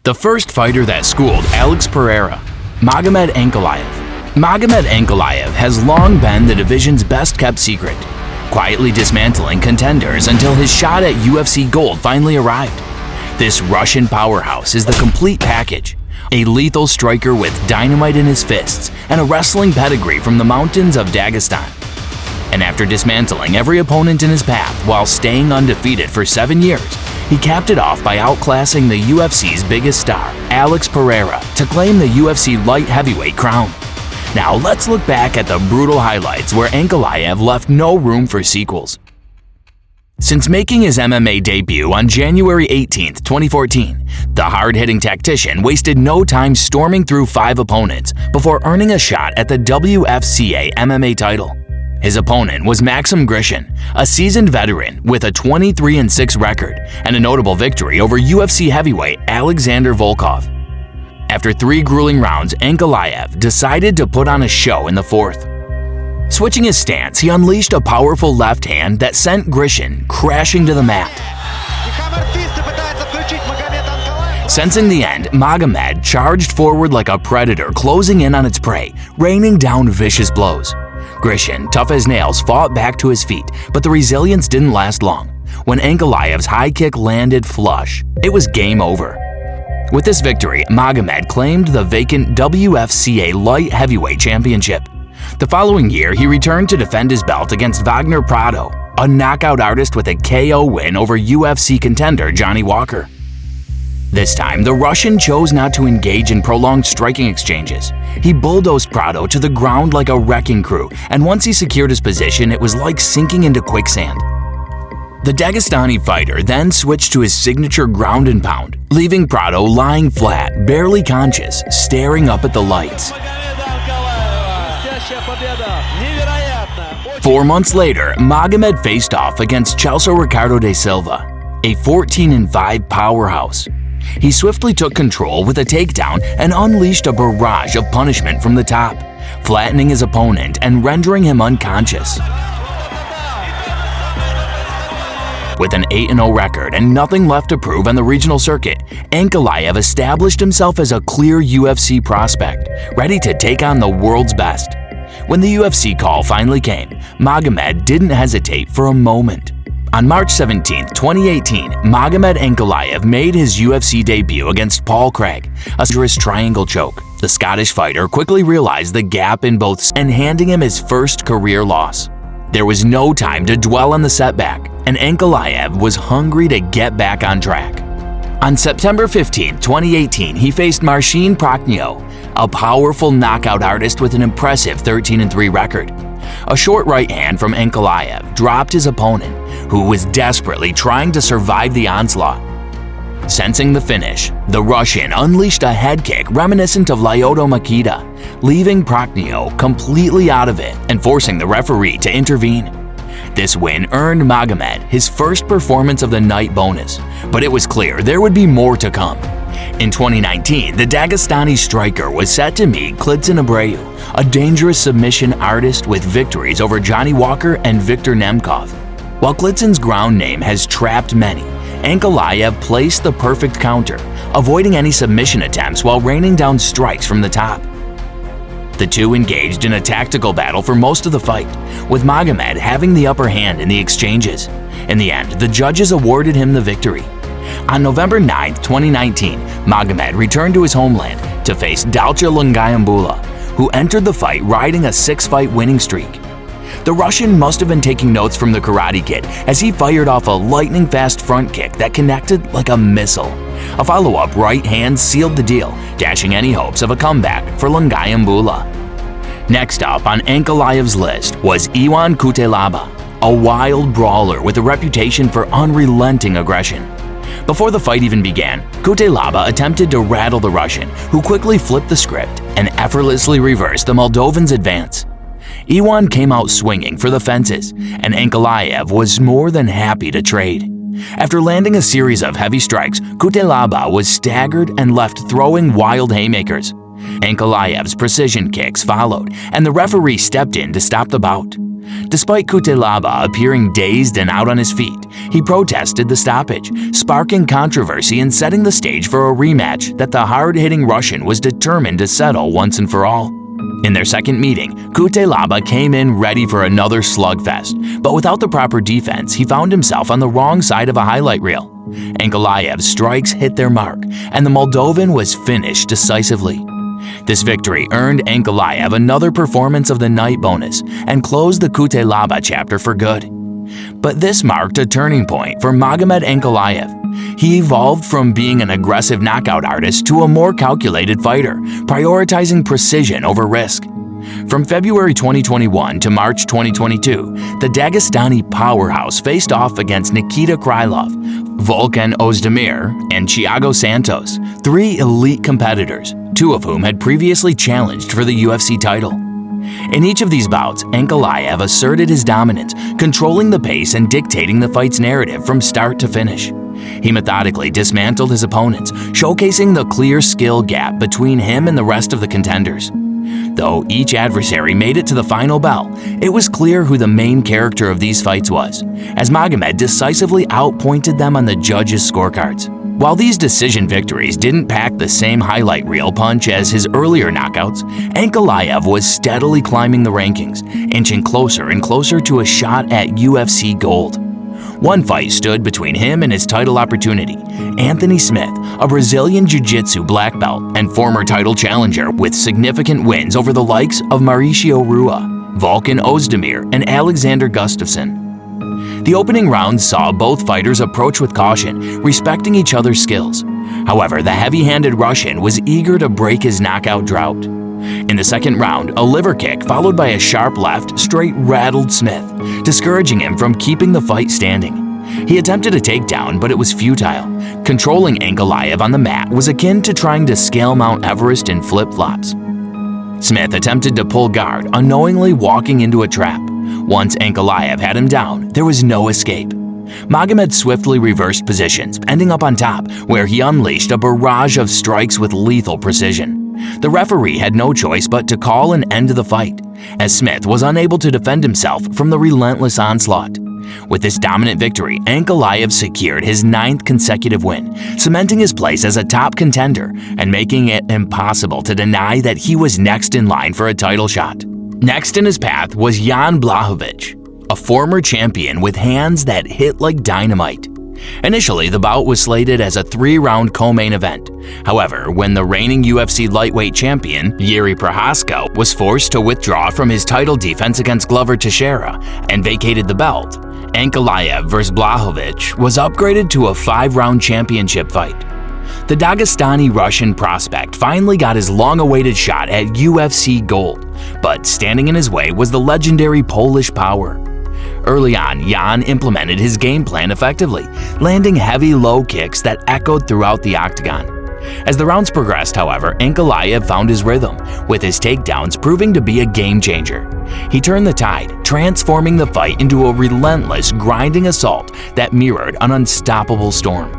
The first fighter that schooled Alex Pereira, Magomed Ankalaev. Magomed Ankalaev has long been the division's best-kept secret, quietly dismantling contenders until his shot at UFC gold finally arrived. This Russian powerhouse is the complete package, a lethal striker with dynamite in his fists and a wrestling pedigree from the mountains of Dagestan. And after dismantling every opponent in his path while staying undefeated for 7 years, he capped it off by outclassing the UFC's biggest star, Alex Pereira, to claim the UFC light heavyweight crown. Now let's look back at the brutal highlights where Ankalaev left no room for sequels. Since making his MMA debut on January 18, 2014, the hard-hitting tactician wasted no time storming through 5 opponents before earning a shot at the WFCA MMA title. His opponent was Maxim Grishin, a seasoned veteran with a 23-6 record and a notable victory over UFC heavyweight Alexander Volkov. After 3 grueling rounds, Ankalaev decided to put on a show in the 4th. Switching his stance, he unleashed a powerful left hand that sent Grishin crashing to the mat. Sensing the end, Magomed charged forward like a predator, closing in on its prey, raining down vicious blows. Grishin, tough as nails, fought back to his feet, but the resilience didn't last long. When Ankalaev's high kick landed flush, it was game over. With this victory, Magomed claimed the vacant WFCA light heavyweight championship. The following year, he returned to defend his belt against Wagner Prado, a knockout artist with a KO win over UFC contender Johnny Walker. This time, the Russian chose not to engage in prolonged striking exchanges. He bulldozed Prado to the ground like a wrecking crew, and once he secured his position, it was like sinking into quicksand. The Dagestani fighter then switched to his signature ground and pound, leaving Prado lying flat, barely conscious, staring up at the lights. 4 months later, Magomed faced off against Celso Ricardo de Silva, a 14-5 powerhouse. He swiftly took control with a takedown and unleashed a barrage of punishment from the top, flattening his opponent and rendering him unconscious. With an 8-0 record and nothing left to prove on the regional circuit, Ankalaev established himself as a clear UFC prospect, ready to take on the world's best. When the UFC call finally came, Magomed didn't hesitate for a moment. On March 17, 2018, Magomed Ankalaev made his UFC debut against Paul Craig, a dangerous triangle choke. The Scottish fighter quickly realized the gap in both and handing him his first career loss. There was no time to dwell on the setback, and Ankalaev was hungry to get back on track. On September 15, 2018, he faced Marcin Prachnio, a powerful knockout artist with an impressive 13-3 record. A short right hand from Ankalaev dropped his opponent, who was desperately trying to survive the onslaught. Sensing the finish, the Russian unleashed a head kick reminiscent of Lyoto Machida, leaving Prachnio completely out of it and forcing the referee to intervene. This win earned Magomed his first performance of the night bonus, but it was clear there would be more to come. In 2019, the Dagestani striker was set to meet Klidson Abreu, a dangerous submission artist with victories over Johnny Walker and Viktor Nemkov. While Klidson's ground name has trapped many, Ankalaev placed the perfect counter, avoiding any submission attempts while raining down strikes from the top. The two engaged in a tactical battle for most of the fight, with Magomed having the upper hand in the exchanges. In the end, the judges awarded him the victory. On November 9, 2019, Magomed returned to his homeland to face Dalcha Lungayambula, who entered the fight riding a 6-fight winning streak. The Russian must have been taking notes from the Karate Kid as he fired off a lightning-fast front kick that connected like a missile. A follow-up right hand sealed the deal, dashing any hopes of a comeback for Lungayambula. Next up on Ankalaev's list was Ion Cutelaba, a wild brawler with a reputation for unrelenting aggression. Before the fight even began, Cutelaba attempted to rattle the Russian, who quickly flipped the script and effortlessly reversed the Moldovan's advance. Ion came out swinging for the fences, and Ankalaev was more than happy to trade. After landing a series of heavy strikes, Cutelaba was staggered and left throwing wild haymakers. Ankalaev's precision kicks followed, and the referee stepped in to stop the bout. Despite Cutelaba appearing dazed and out on his feet, he protested the stoppage, sparking controversy and setting the stage for a rematch that the hard-hitting Russian was determined to settle once and for all. In their second meeting, Cutelaba came in ready for another slugfest, but without the proper defense, he found himself on the wrong side of a highlight reel. Ankalaev's strikes hit their mark, and the Moldovan was finished decisively. This victory earned Ankalaev another performance of the night bonus and closed the Cutelaba chapter for good. But this marked a turning point for Magomed Ankalaev. He evolved from being an aggressive knockout artist to a more calculated fighter, prioritizing precision over risk. From February 2021 to March 2022, the Dagestani powerhouse faced off against Nikita Krylov, Volkan Ozdemir, and Thiago Santos, three elite competitors, two of whom had previously challenged for the UFC title. In each of these bouts, Ankalaev asserted his dominance, controlling the pace and dictating the fight's narrative from start to finish. He methodically dismantled his opponents, showcasing the clear skill gap between him and the rest of the contenders. Though each adversary made it to the final bell, it was clear who the main character of these fights was, as Magomed decisively outpointed them on the judges' scorecards. While these decision victories didn't pack the same highlight reel punch as his earlier knockouts, Ankalaev was steadily climbing the rankings, inching closer and closer to a shot at UFC gold. One fight stood between him and his title opportunity: Anthony Smith, a Brazilian Jiu-Jitsu black belt and former title challenger with significant wins over the likes of Mauricio Rua, Volkan Ozdemir, and Alexander Gustafsson. The opening round saw both fighters approach with caution, respecting each other's skills. However, the heavy-handed Russian was eager to break his knockout drought. In the second round, a liver kick followed by a sharp left straight rattled Smith, discouraging him from keeping the fight standing. He attempted a takedown, but it was futile. Controlling Ankalaev on the mat was akin to trying to scale Mount Everest in flip-flops. Smith attempted to pull guard, unknowingly walking into a trap. Once Ankalaev had him down, there was no escape. Magomed swiftly reversed positions, ending up on top, where he unleashed a barrage of strikes with lethal precision. The referee had no choice but to call an end to the fight, as Smith was unable to defend himself from the relentless onslaught. With this dominant victory, Ankalaev secured his 9th consecutive win, cementing his place as a top contender and making it impossible to deny that he was next in line for a title shot. Next in his path was Jan Blachowicz, a former champion with hands that hit like dynamite. Initially, the bout was slated as a 3-round co-main event. However, when the reigning UFC lightweight champion, Jiří Procházka, was forced to withdraw from his title defense against Glover Teixeira and vacated the belt, Ankalaev vs. Blachowicz was upgraded to a 5-round championship fight. The Dagestani Russian prospect finally got his long-awaited shot at UFC gold, but standing in his way was the legendary Polish power. Early on, Jan implemented his game plan effectively, landing heavy low kicks that echoed throughout the octagon. As the rounds progressed, however, Ankalaev found his rhythm, with his takedowns proving to be a game-changer. He turned the tide, transforming the fight into a relentless, grinding assault that mirrored an unstoppable storm.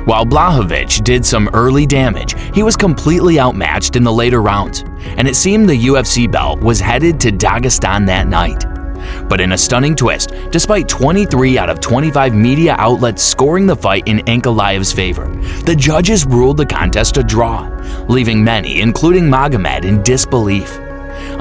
While Blachowicz did some early damage, he was completely outmatched in the later rounds, and it seemed the UFC belt was headed to Dagestan that night. But in a stunning twist, despite 23 out of 25 media outlets scoring the fight in Ankalaev's favor, the judges ruled the contest a draw, leaving many, including Magomed, in disbelief.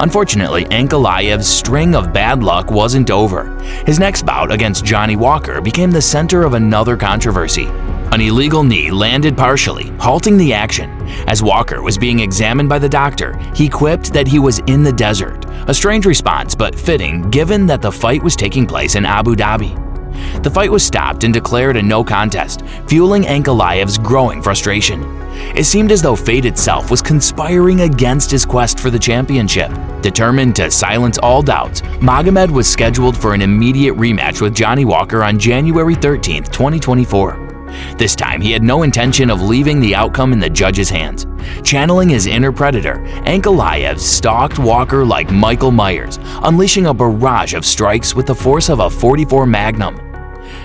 Unfortunately, Ankalaev's string of bad luck wasn't over. His next bout against Johnny Walker became the center of another controversy. An illegal knee landed partially, halting the action. As Walker was being examined by the doctor, he quipped that he was in the desert, a strange response but fitting given that the fight was taking place in Abu Dhabi. The fight was stopped and declared a no contest, fueling Ankalaev's growing frustration. It seemed as though fate itself was conspiring against his quest for the championship. Determined to silence all doubts, Magomed was scheduled for an immediate rematch with Johnny Walker on January 13, 2024. This time, he had no intention of leaving the outcome in the judge's hands. Channeling his inner predator, Ankalaev stalked Walker like Michael Myers, unleashing a barrage of strikes with the force of a .44 Magnum.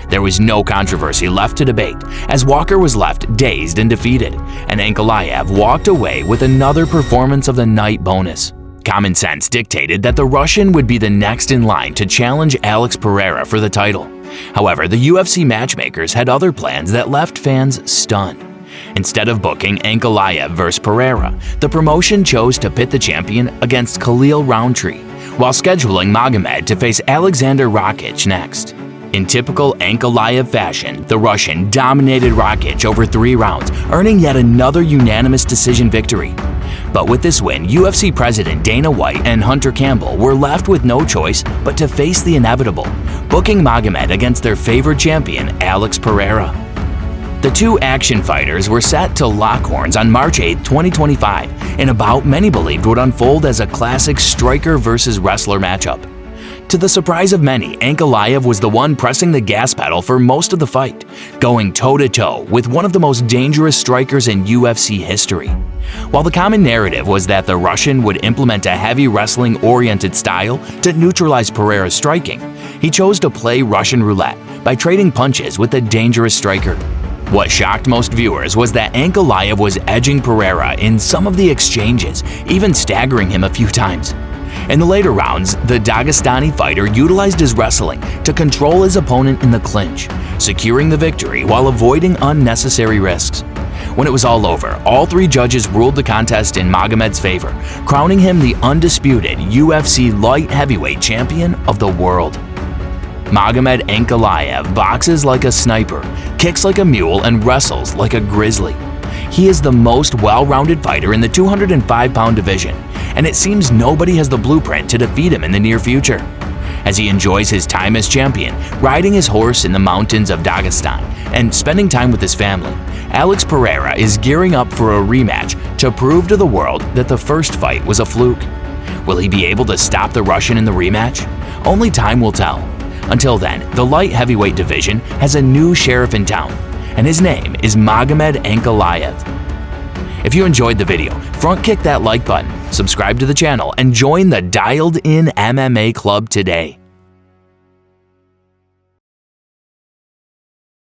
There was no controversy left to debate, as Walker was left dazed and defeated, and Ankalaev walked away with another performance of the night bonus. Common sense dictated that the Russian would be the next in line to challenge Alex Pereira for the title. However, the UFC matchmakers had other plans that left fans stunned. Instead of booking Ankalaev vs. Pereira, the promotion chose to pit the champion against Khalil Roundtree, while scheduling Magomed to face Alexander Rakic next. In typical Ankalaev fashion, the Russian dominated Rakic over 3 rounds, earning yet another unanimous decision victory. But with this win, UFC President Dana White and Hunter Campbell were left with no choice but to face the inevitable, booking Magomed against their favorite champion, Alex Pereira. The two action fighters were set to lock horns on March 8, 2025, in a bout many believed would unfold as a classic striker versus wrestler matchup. To the surprise of many, Ankalaev was the one pressing the gas pedal for most of the fight, going toe-to-toe with one of the most dangerous strikers in UFC history. While the common narrative was that the Russian would implement a heavy wrestling-oriented style to neutralize Pereira's striking, he chose to play Russian roulette by trading punches with a dangerous striker. What shocked most viewers was that Ankalaev was edging Pereira in some of the exchanges, even staggering him a few times. In the later rounds, the Dagestani fighter utilized his wrestling to control his opponent in the clinch, securing the victory while avoiding unnecessary risks. When it was all over, all 3 judges ruled the contest in Magomed's favor, crowning him the undisputed UFC light heavyweight champion of the world. Magomed Ankalaev boxes like a sniper, kicks like a mule, and wrestles like a grizzly. He is the most well-rounded fighter in the 205-pound division, and it seems nobody has the blueprint to defeat him in the near future. As he enjoys his time as champion, riding his horse in the mountains of Dagestan and spending time with his family, Alex Pereira is gearing up for a rematch to prove to the world that the first fight was a fluke. Will he be able to stop the Russian in the rematch? Only time will tell. Until then, the light heavyweight division has a new sheriff in town, and his name is Magomed Ankalaev. If you enjoyed the video, front kick that like button, subscribe to the channel, and join the Dialed In MMA Club today.